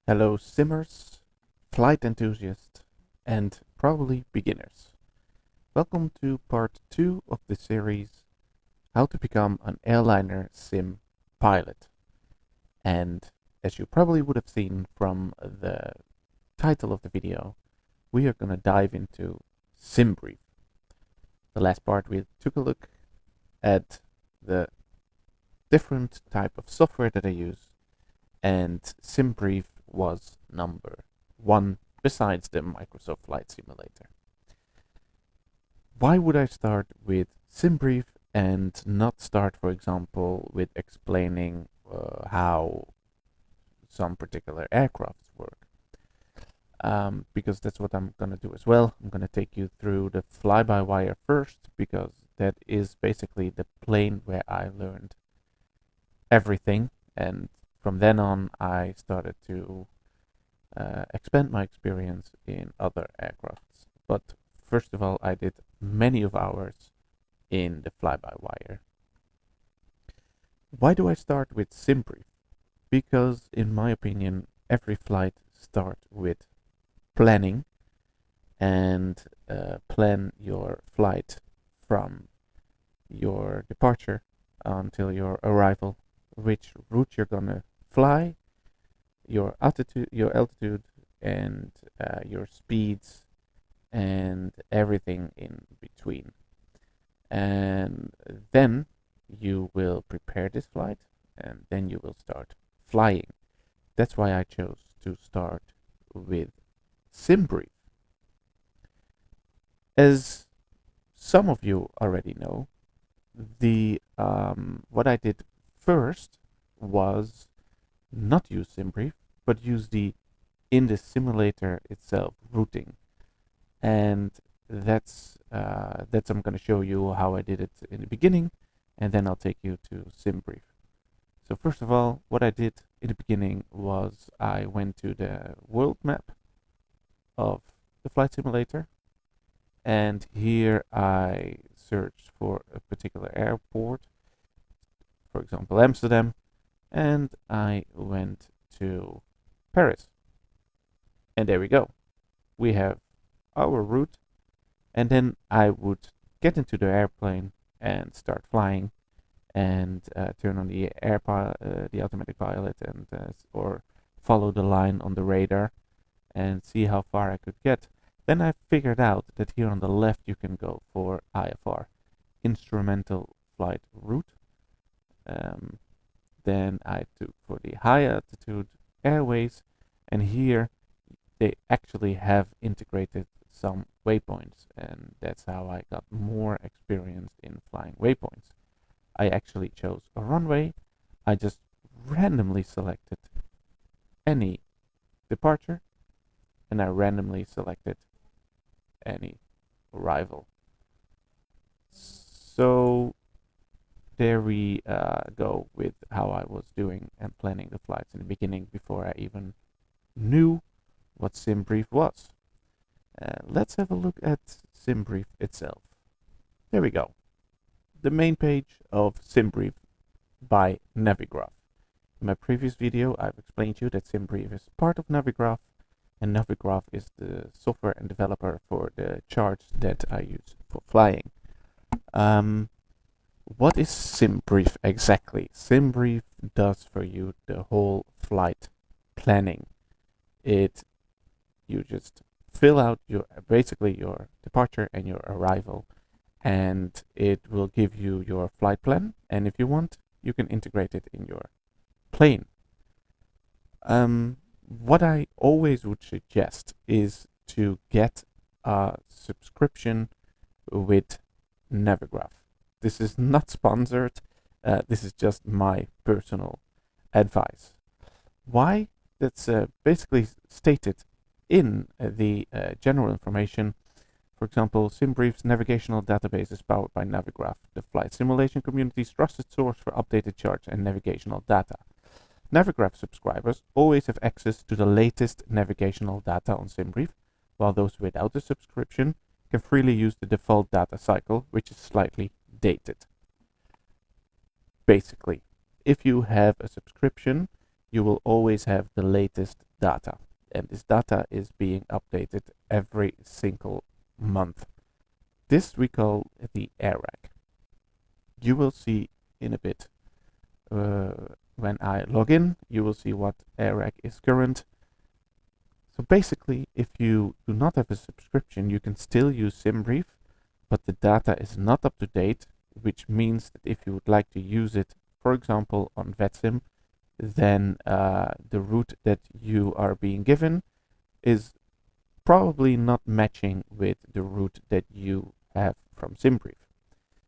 Hello simmers, flight enthusiasts, and probably beginners. Welcome to part 2 of the series How to Become an Airliner Sim Pilot. And as you probably would have seen from the title of the video, we are going to dive into Simbrief. The last part we took a look at the different type of software that I use, and Simbrief was number 1 besides the Microsoft Flight Simulator. Why would I start with Simbrief and not start, for example, with explaining how some particular aircrafts work? Because that's what I'm going to do as well. I'm going to take you through the fly-by-wire first, because that is basically the plane where I learned everything, and from then on I started to expand my experience in other aircrafts. But first of all, I did many of hours in the fly-by-wire. Why do I start with Simbrief? Because in my opinion, every flight starts with planning, and plan your flight from your departure until your arrival, which route you're gonna fly, your altitude, and your speeds, and everything in between. And then you will prepare this flight, and then you will start flying. That's why I chose to start with Simbrief. As some of you already know, the what I did first was not use Simbrief, but use the in the simulator itself routing, and that's I'm going to show you how I did it in the beginning, and then I'll take you to Simbrief. So first of all, what I did in the beginning was I went to the world map of the flight simulator, and here I searched for a particular airport, for example Amsterdam, and I went to Paris. And there we go. We have our route, and then I would get into the airplane and start flying, and turn on the the automatic pilot, and or follow the line on the radar and see how far I could get. Then I figured out that here on the left you can go for IFR, instrumental flight route. Then I took for the high altitude airways, and here they actually have integrated some waypoints, and that's how I got more experience in flying waypoints. I actually chose a runway. I just randomly selected any departure, and I randomly selected any arrival. So there we go with how I was doing and planning the flights in the beginning before I even knew what Simbrief was. Let's have a look at Simbrief itself. There we go. The main page of Simbrief by Navigraph. In my previous video, I've explained to you that Simbrief is part of Navigraph, and Navigraph is the software and developer for the charts that I use for flying. What is Simbrief exactly? Simbrief does for you the whole flight planning. You just fill out basically your departure and your arrival, and it will give you your flight plan, and if you want, you can integrate it in your plane. What I always would suggest is to get a subscription with Navigraph. This is not sponsored. This is just my personal advice. Why? That's basically stated in the general information. For example, Simbrief's navigational database is powered by Navigraph, the flight simulation community's trusted source for updated charts and navigational data. Navigraph subscribers always have access to the latest navigational data on Simbrief, while those without a subscription can freely use the default data cycle, which is slightly dated. Basically, if you have a subscription, you will always have the latest data, and this data is being updated every single month. This we call the AirRack. You will see in a bit when I log in, you will see what AirRack is current. So basically, if you do not have a subscription, you can still use Simbrief, but the data is not up to date, which means that if you would like to use it, for example, on VetSim, then the route that you are being given is probably not matching with the route that you have from Simbrief.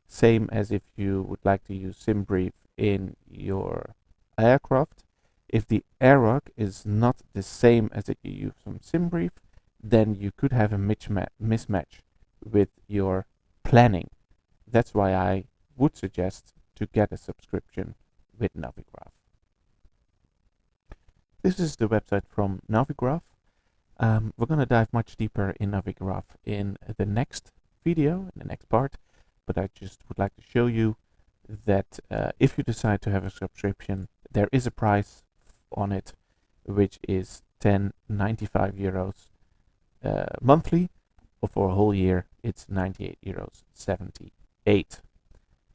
Same as if you would like to use Simbrief in your aircraft. If the AirRack is not the same as that you use from Simbrief, then you could have a mismatch with your planning. That's why I would suggest to get a subscription with Navigraph. This is the website from Navigraph. We're going to dive much deeper in Navigraph in the next video, in the next part, but I just would like to show you that if you decide to have a subscription, there is a price on it, which is 10.95 euros monthly, or for a whole year it's 98 euros 78.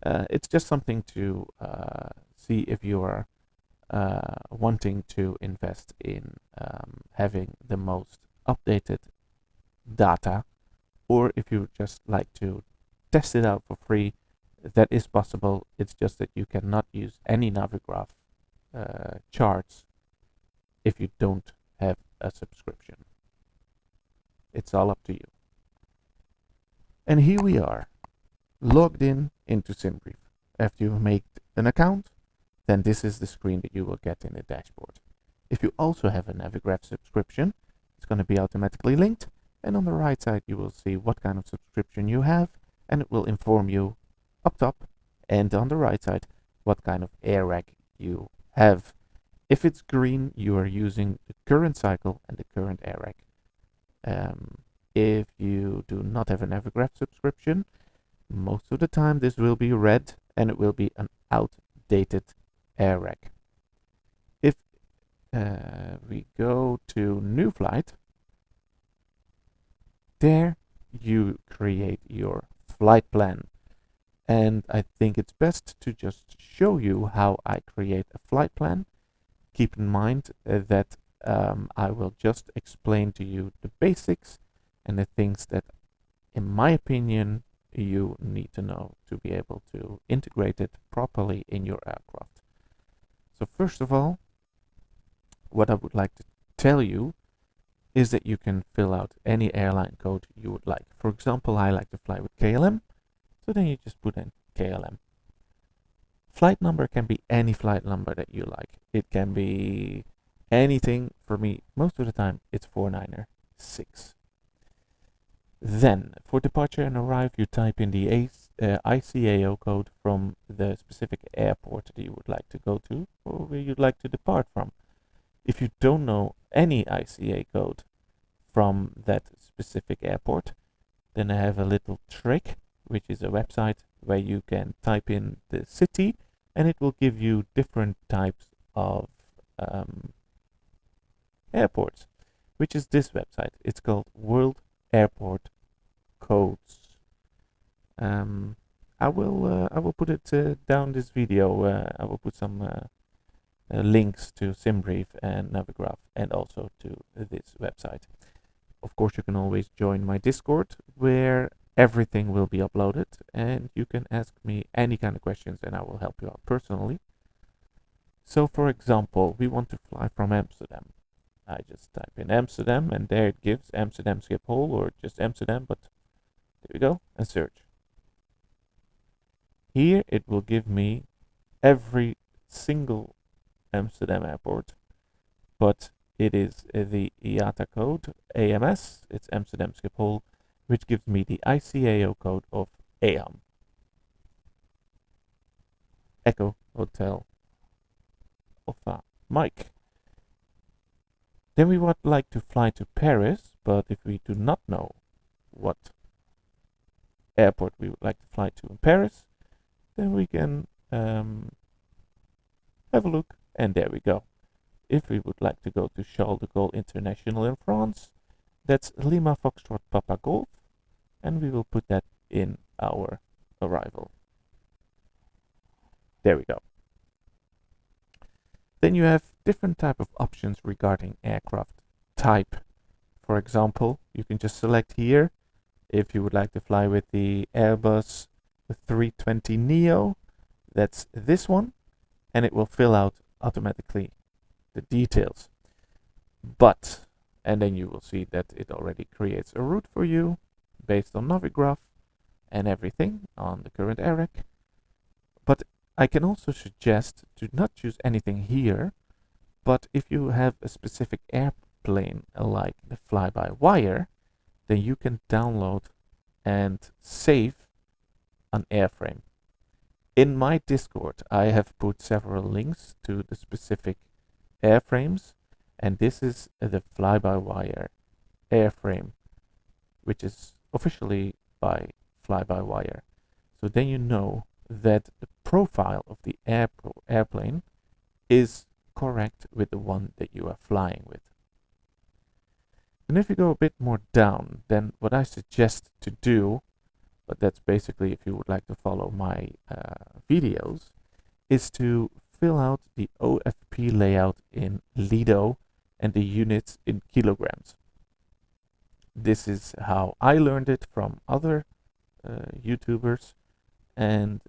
It's just something to see if you are wanting to invest in having the most updated data, or if you just like to test it out for free. That is possible. It's just that you cannot use any Navigraph charts if you don't have a subscription. It's all up to you. And here we are, logged in into Simbrief. After you make an account, then this is the screen that you will get in the dashboard. If you also have a Navigraph subscription, it's going to be automatically linked, and on the right side you will see what kind of subscription you have, and it will inform you up top and on the right side what kind of AirRack you have. If it's green, you are using the current cycle and the current AirRack. If you do not have a Navigraph subscription, most of the time this will be red and it will be an outdated AirRack. If we go to new flight, there you create your flight plan. And I think it's best to just show you how I create a flight plan. Keep in mind that I will just explain to you the basics and the things that, in my opinion, you need to know to be able to integrate it properly in your aircraft. So first of all, what I would like to tell you is that you can fill out any airline code you would like. For example, I like to fly with KLM. So then you just put in KLM. Flight number can be any flight number that you like. It can be anything. For me, most of the time, it's 496. Then, for departure and arrive, you type in the ICAO code from the specific airport that you would like to go to, or where you'd like to depart from. If you don't know any ICA code from that specific airport, then I have a little trick, which is a website where you can type in the city and it will give you different types of airports, which is this website. It's called World Airport Codes. I will put it down this video. I will put some links to Simbrief and Navigraph and also to this website. Of course, you can always join my Discord, where everything will be uploaded and you can ask me any kind of questions and I will help you out personally. So for example, we want to fly from Amsterdam. I just type in Amsterdam and there it gives Amsterdam Schiphol or just Amsterdam, but there we go, and search. Here it will give me every single Amsterdam airport, but it is the IATA code, AMS, it's Amsterdam Schiphol, which gives me the ICAO code of EAM. Echo Hotel Alpha Mike. Then we would like to fly to Paris, but if we do not know what airport we would like to fly to in Paris, then we can have a look, and there we go. if we would like to go to Charles de Gaulle International in France, that's Lima Foxtrot Papa Golf, and we will put that in our arrival. There we go. Then you have different type of options regarding aircraft type. For example, you can just select here if you would like to fly with the Airbus 320neo, that's this one, and it will fill out automatically the details. But, and then you will see that it already creates a route for you based on Navigraph and everything on the current ARIC. But I can also suggest to not choose anything here, but if you have a specific airplane like the Flybywire, then you can download and save an airframe. In my Discord, I have put several links to the specific airframes, and this is the Flybywire airframe, which is officially by Flybywire. So then you know that the profile of the airplane is correct with the one that you are flying with. And if you go a bit more down, then what I suggest to do, but that's basically if you would like to follow my videos, is to fill out the OFP layout in Lido and the units in kilograms. This is how I learned it from other YouTubers, and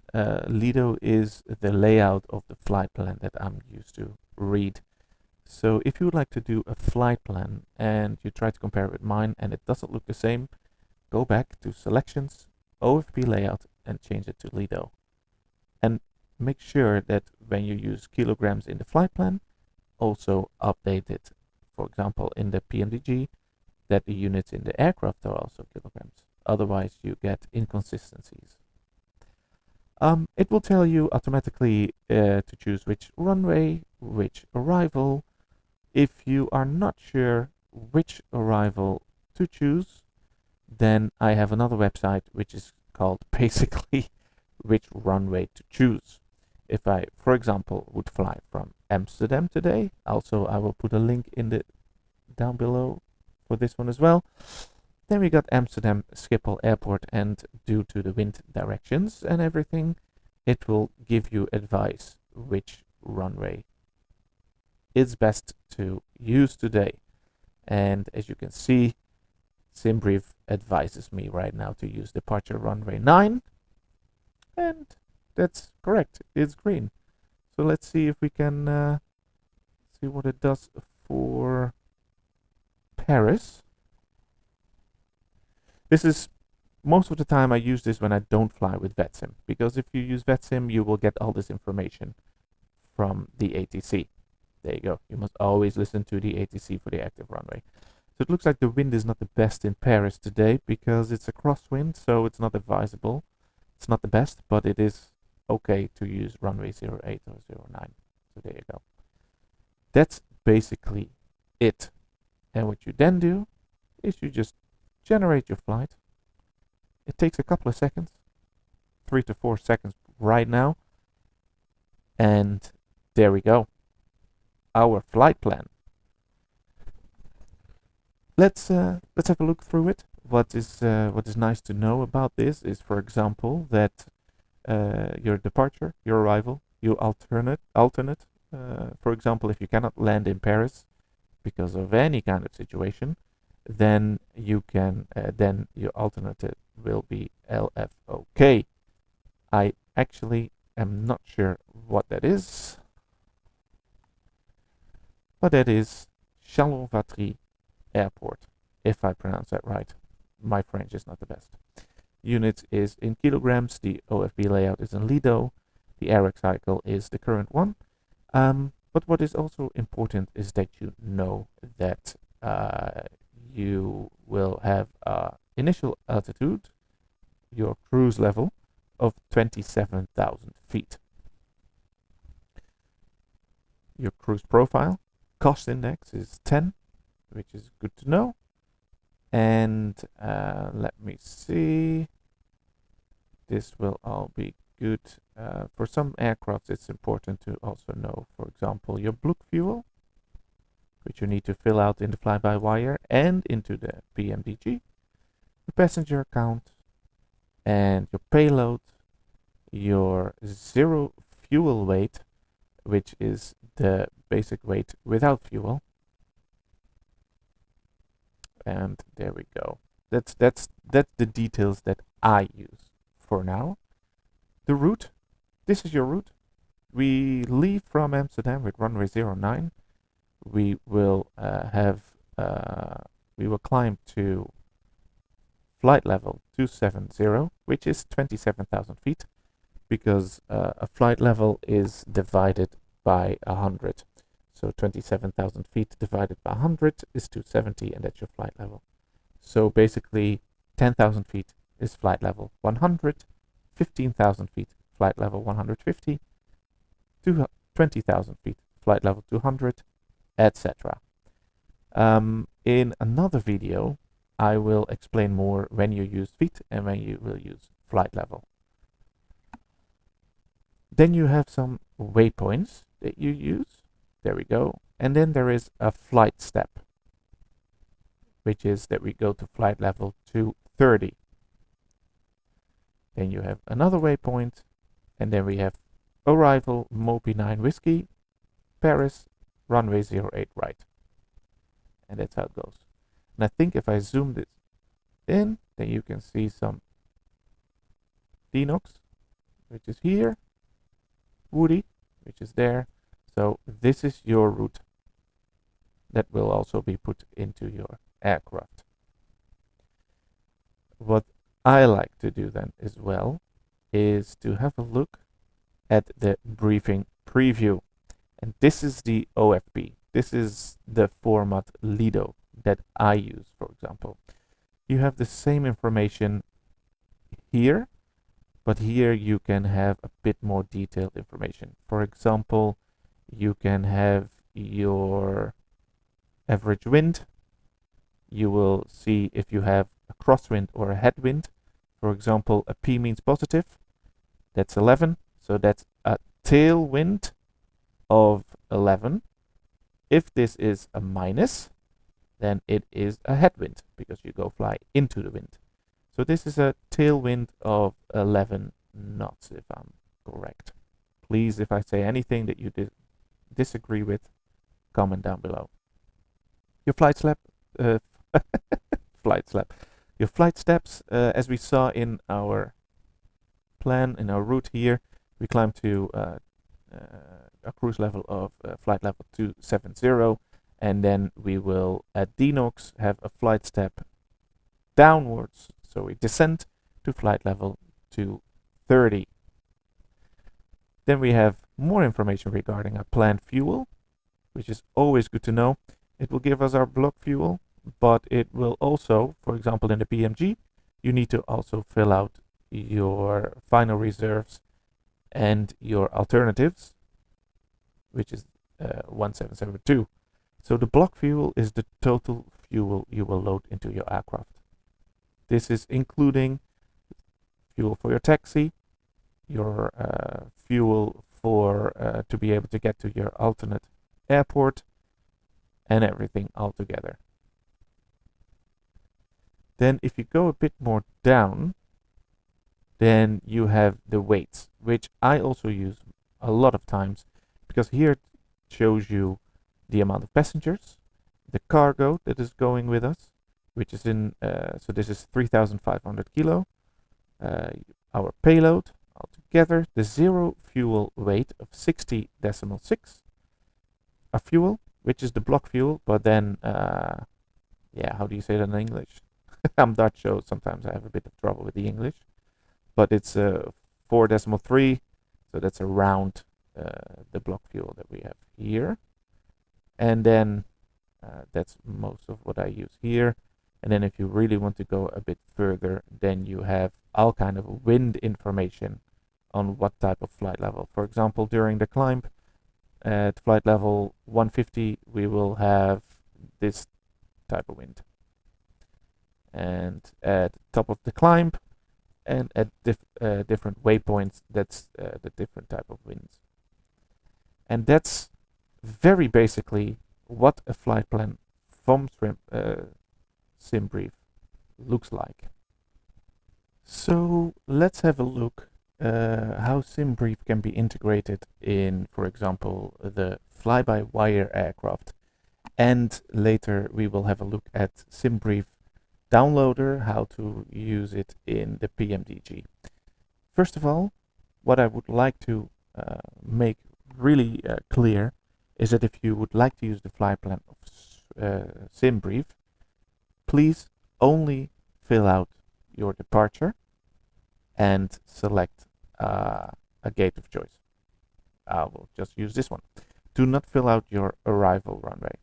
Lido is the layout of the flight plan that I'm used to read. So if you would like to do a flight plan and you try to compare it with mine and it doesn't look the same, go back to selections, OFP layout, and change it to Lido. And make sure that when you use kilograms in the flight plan, also update it, for example, in the PMDG, that the units in the aircraft are also kilograms. Otherwise, you get inconsistencies. It will tell you automatically to choose which runway, which arrival. If you are not sure which arrival to choose, then I have another website which is called basically which runway to choose. If I, for example, would fly from Amsterdam today, also I will put a link in the down below for this one as well. Then we got Amsterdam Schiphol Airport, and due to the wind directions and everything, it will give you advice which runway is best to use today. And as you can see, Simbrief advises me right now to use departure runway 9, and that's correct, it's green. So let's see if we can see what it does for Paris. This is most of the time I use this when I don't fly with VetSim, because if you use VetSim, you will get all this information from the ATC. There you go. You must always listen to the ATC for the active runway. So it looks like the wind is not the best in Paris today because it's a crosswind, so it's not advisable. It's not the best, but it is okay to use runway 08 or 09. So there you go. That's basically it. And what you then do is you just generate your flight. It takes a couple of seconds, 3 to 4 seconds right now. And there we go. Our flight plan. Let's have a look through it. What is nice to know about this is, for example, that your departure, your arrival, you alternate. For example, if you cannot land in Paris because of any kind of situation, then you can then your alternative will be LFOK. I actually am not sure what that is, but that is Châlons-Vatry Airport, if I pronounce that right. My French is not the best. Units is in kilograms, the OFB layout is in Lido, the ARIC cycle is the current one. But what is also important is that you know that you will have initial altitude, your cruise level, of 27,000 feet. Your cruise profile, cost index is 10, which is good to know. And let me see. This will all be good. For some aircraft, it's important to also know, for example, your Blue fuel. which you need to fill out in the Flybywire and into the PMDG, your passenger count, and your payload, your zero fuel weight, which is the basic weight without fuel. And there we go. That's the details that I use for now. The route, this is your route. We leave from Amsterdam with runway 09. We will we will climb to flight level 270, which is 27,000 feet, because a flight level is divided by 100. So 27,000 feet divided by 100 is 270, and that's your flight level. So basically 10,000 feet is flight level 100, 15,000 feet flight level 150, 20,000 feet flight level 200, etc. In another video, I will explain more when you use feet and when you will use flight level. Then you have some waypoints that you use. There we go. And then there is a flight step, which is that we go to flight level 230. Then you have another waypoint, and then we have arrival Mopi 9 Whiskey, Paris, runway 08 right. And that's how it goes. And I think if I zoom this in, then you can see some Dinox, which is here, Woody, which is there. So this is your route that will also be put into your aircraft. What I like to do then as well is to have a look at the briefing preview. And this is the OFB. This is the format Lido that I use, for example. You have the same information here, but here you can have a bit more detailed information. For example, you can have your average wind. You will see if you have a crosswind or a headwind. For example, a P means positive. That's 11. So that's a tailwind of 11. If this is a minus, then it is a headwind because you go fly into the wind. So this is a tailwind of 11 knots, if I'm correct. Please, if I say anything that you disagree with, comment down below. Your flight Your flight steps, as we saw in our plan, in our route here, we climb to a cruise level of flight level 270, and then we will at Dinox have a flight step downwards, so we descend to flight level 230. Then we have more information regarding our planned fuel, which is always good to know. It will give us our block fuel, but it will also, for example in the PMG, you need to also fill out your final reserves and your alternatives, which is 1772. So the block fuel is the total fuel you will load into your aircraft. This is including fuel for your taxi, your fuel for to be able to get to your alternate airport, and everything all together. Then if you go a bit more down, then you have the weights, which I also use a lot of times, because here it shows you the amount of passengers, the cargo that is going with us, which is in, so this is 3,500 kilo, our payload altogether, the zero fuel weight of 60.6, a fuel, which is the block fuel, but then, yeah, how do you say that in English? I'm Dutch, so sometimes I have a bit of trouble with the English, but it's 4.3, so that's around the block fuel that we have here. And then that's most of what I use here. And then if you really want to go a bit further, then you have all kind of wind information on what type of flight level. For example, during the climb at flight level 150, we will have this type of wind. And at top of the climb and at different waypoints, that's the different type of winds. And that's very basically what a flight plan from Simbrief looks like. So let's have a look how Simbrief can be integrated in, for example, the fly-by-wire aircraft. And later we will have a look at Simbrief Downloader, how to use it in the PMDG. First of all, what I would like to make really clear is that if you would like to use the flight plan of Simbrief, please only fill out your departure and select a gate of choice. I will just use this one. Do not fill out your arrival runway.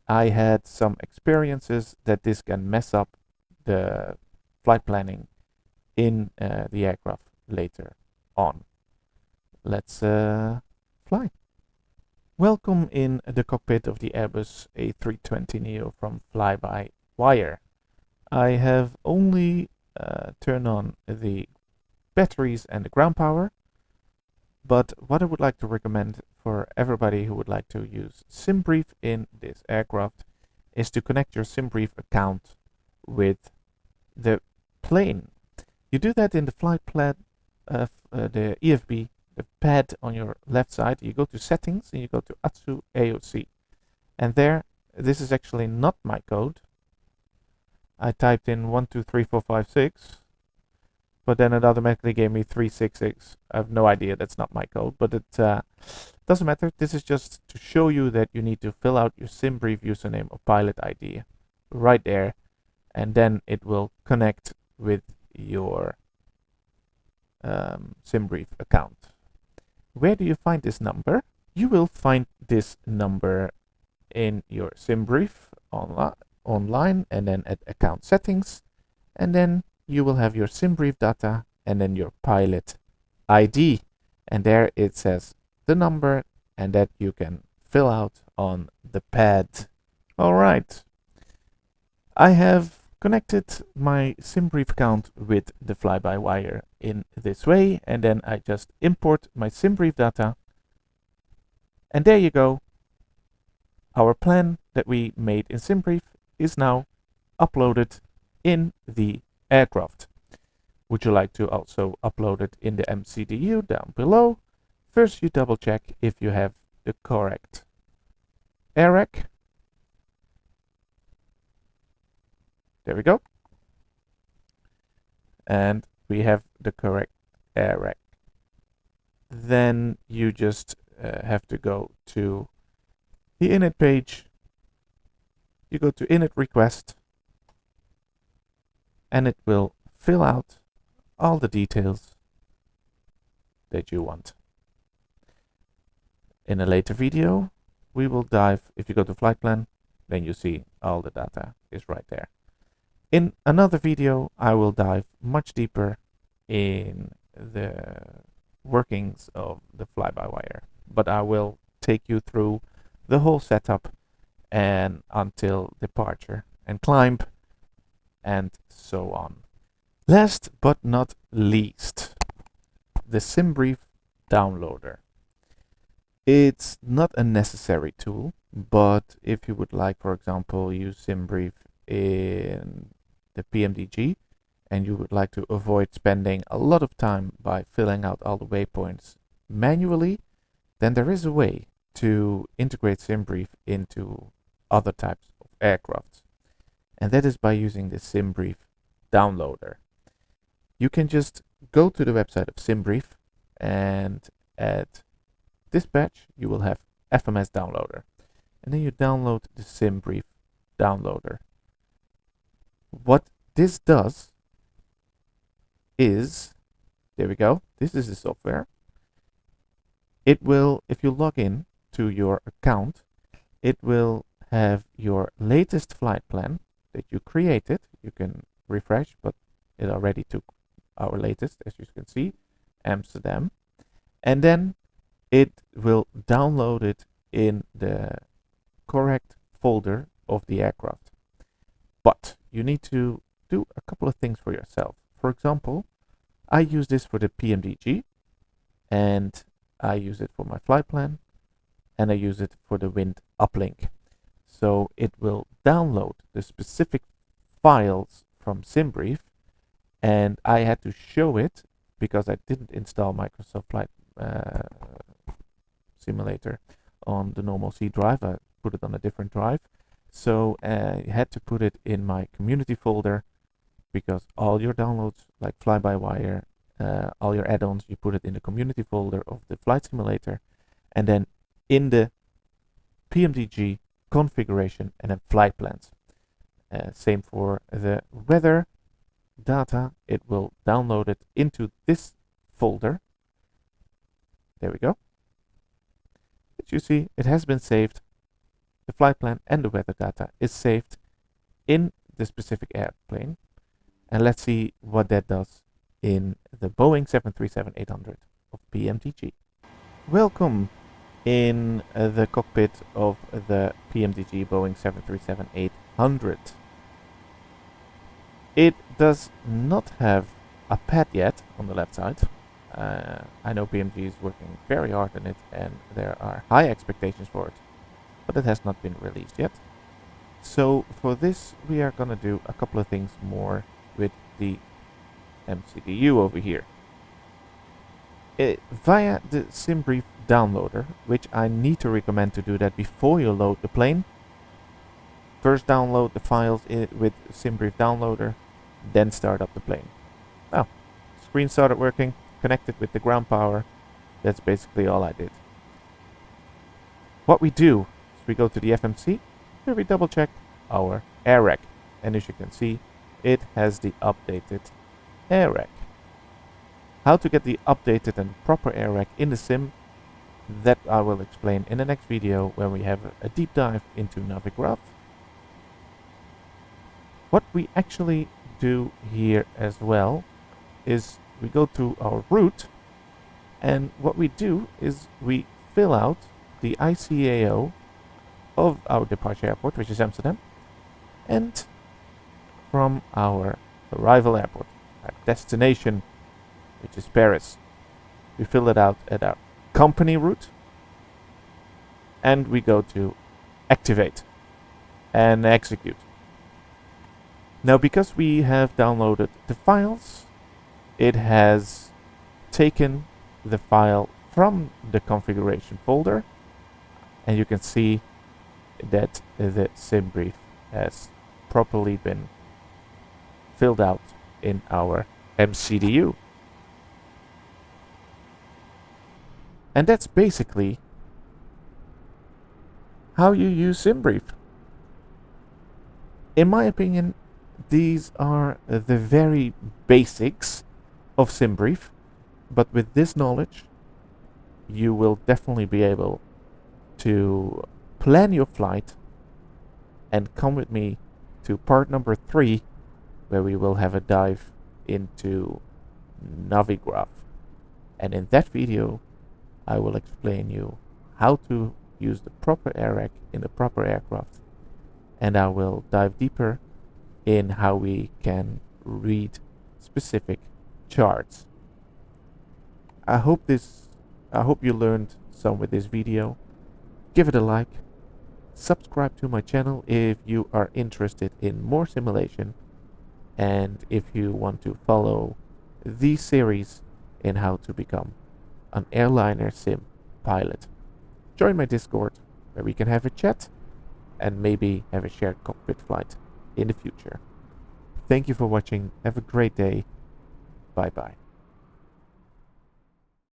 I had some experiences that this can mess up the flight planning in the aircraft later on. Let's fly. Welcome in the cockpit of the Airbus A320neo from Flybywire. I have only turned on the batteries and the ground power, but what I would like to recommend for everybody who would like to use Simbrief in this aircraft is to connect your Simbrief account with the plane. You do that in the flight plan, the EFB, the pad on your left side. You go to settings and you go to ATSU AOC. And there, this is actually not my code. I typed in 123456, but then it automatically gave me 366. I have no idea, that's not my code, but it doesn't matter. This is just to show you that you need to fill out your Simbrief username or pilot ID right there, and then it will connect with your Simbrief account. Where do you find this number? You will find this number in your Simbrief online and then at account settings, and then you will have your Simbrief data and then your pilot ID, and there it says the number, and that you can fill out on the pad. All right, I have connected my Simbrief account with the fly-by-wire in this way, and then I just import my Simbrief data, and there you go. Our plan that we made in Simbrief is now uploaded in the aircraft. Would you like to also upload it in the MCDU down below? First, you double check if you have the correct AirRack. There we go. And we have the correct AirRack. Then you just have to go to the init page. You go to init request, and it will fill out all the details that you want. In a later video, we will dive, if you go to Flightplan, then you see all the data is right there. In another video, I will dive much deeper in the workings of the fly-by-wire, but I will take you through the whole setup and until departure and climb and so on. Last but not least, the Simbrief downloader. It's not a necessary tool, but if you would like, for example, use Simbrief in the PMDG and you would like to avoid spending a lot of time by filling out all the waypoints manually, then there is a way to integrate Simbrief into other types of aircrafts. And that is by using the Simbrief downloader. You can just go to the website of Simbrief, and at dispatch you will have FMS downloader, and then you download the Simbrief downloader. What this does is, there we go, this is the software. It will, if you log in to your account, it will have your latest flight plan that you created. You can refresh, but it already took our latest, as you can see, Amsterdam. And then it will download it in the correct folder of the aircraft. But you need to do a couple of things for yourself. For example, I use this for the PMDG, and I use it for my flight plan, and I use it for the wind uplink. So it will download the specific files from Simbrief, and I had to show it because I didn't install Microsoft Flight Simulator on the normal C drive. I put it on a different drive. So I had to put it in my community folder, because all your downloads, like Flybywire, all your add-ons, you put it in the community folder of the flight simulator, and then in the PMDG configuration, and then flight plans. Same for the weather data. It will download it into this folder. There we go. As you see, it has been saved. The flight plan and the weather data is saved in the specific airplane. And let's see what that does in the Boeing 737-800 of PMDG. Welcome in the cockpit of the PMDG Boeing 737-800. It does not have a pad yet on the left side. I know PMDG is working very hard on it, and there are high expectations for it, but it has not been released yet. So for this, we are gonna do a couple of things more with the MCDU over here. Via the Simbrief downloader, which I need to recommend to do that before you load the plane. First download the files with Simbrief downloader, then start up the plane. Now, screen started working, connected with the ground power. That's basically all I did. What we do is we go to the FMC, where we double check our air rack. And as you can see, it has the updated air rack. How to get the updated and proper air rack in the sim, that I will explain in the next video when we have a deep dive into Navigraph. What we actually do here as well is we go to our route, and what we do is we fill out the ICAO of our departure airport, which is Amsterdam, and from our arrival airport, our destination, which is Paris. We fill it out at our company route, and we go to activate and execute. Now, because we have downloaded the files, it has taken the file from the configuration folder, and you can see that the Simbrief has properly been filled out in our MCDU. And that's basically how you use Simbrief. In my opinion, these are the very basics of Simbrief, but with this knowledge, you will definitely be able to plan your flight and come with me to part number 3, where we will have a dive into Navigraph. And in that video, I will explain you how to use the proper air rack in the proper aircraft, and I will dive deeper in how we can read specific charts. I hope you learned some with this video. Give it a like, subscribe to my channel if you are interested in more simulation, and if you want to follow the series in how to become an airliner sim pilot. Join my Discord, where we can have a chat and maybe have a shared cockpit flight in the future. Thank you for watching. Have a great day. Bye bye.